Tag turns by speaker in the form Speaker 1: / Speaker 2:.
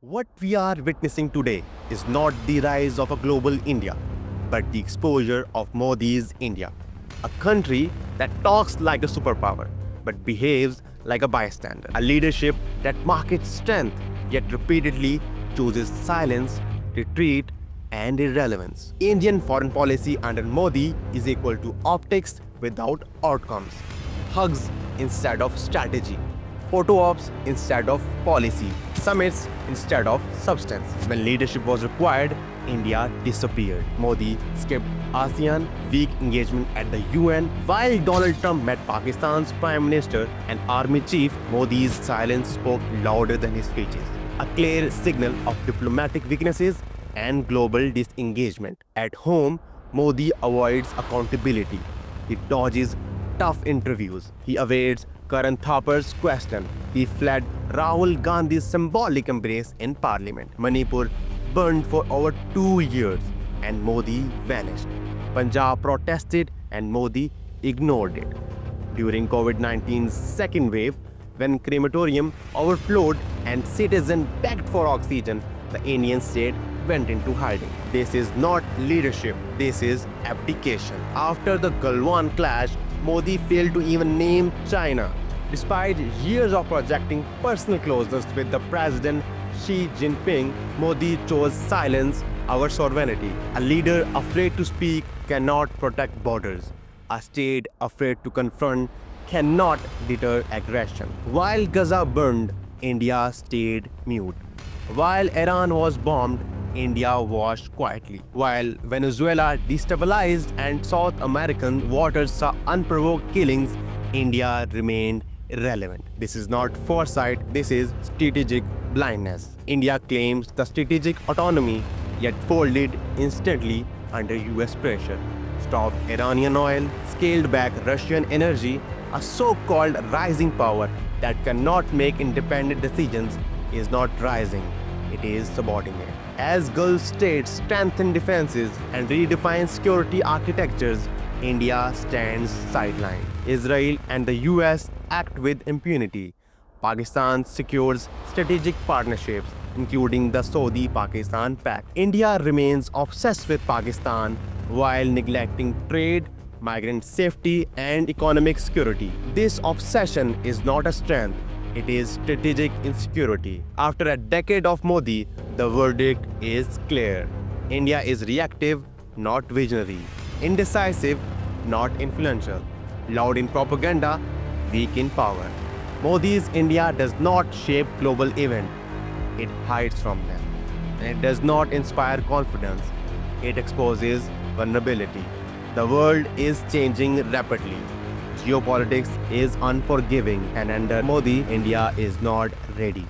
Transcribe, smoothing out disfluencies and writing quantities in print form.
Speaker 1: What we are witnessing today is not the rise of a global India, but the exposure of Modi's India, a country that talks like a superpower but behaves like a bystander, a leadership that markets strength yet repeatedly chooses silence, retreat, and irrelevance. Indian foreign policy under Modi is equal to optics without outcomes, hugs instead of strategy, photo ops instead of policy, summits instead of substance. When leadership was required, India disappeared. Modi skipped ASEAN, weak engagement at the UN, while Donald Trump met Pakistan's Prime Minister and Army Chief. Modi's silence spoke louder than his speeches, a clear signal of diplomatic weaknesses and global disengagement. At home, Modi avoids accountability. He dodges tough interviews. He evades Karan Thapar's question. He fled Rahul Gandhi's symbolic embrace in parliament. Manipur burned for over 2 years and Modi vanished. Punjab protested and Modi ignored it. During COVID-19's second wave, when crematorium overflowed and citizens begged for oxygen, the Indian state went into hiding. This is not leadership, this is abdication. After the Galwan clash, Modi failed to even name China. Despite years of projecting personal closeness with the President Xi Jinping, Modi chose silence over sovereignty. A leader afraid to speak cannot protect borders. A state afraid to confront cannot deter aggression. While Gaza burned, India stayed mute. While Iran was bombed, India watched quietly. While Venezuela destabilized and South American waters saw unprovoked killings, India remained irrelevant. This is not foresight, this is strategic blindness. India claims the strategic autonomy, yet folded instantly under US pressure. Stopped Iranian oil, scaled back Russian energy, a so-called rising power that cannot make independent decisions is not rising, it is subordinate. As Gulf states strengthen defenses and redefine security architectures, India stands sidelined. Israel and the US act with impunity. Pakistan secures strategic partnerships, including the Saudi-Pakistan Pact. India remains obsessed with Pakistan while neglecting trade, migrant safety, and economic security. This obsession is not a strength, it is strategic insecurity. After a decade of Modi, the verdict is clear. India is reactive, not visionary. Indecisive, not influential. Loud in propaganda, weak in power. Modi's India does not shape global events. It hides from them. And it does not inspire confidence. It exposes vulnerability. The world is changing rapidly. Geopolitics is unforgiving, and under Modi, India is not ready.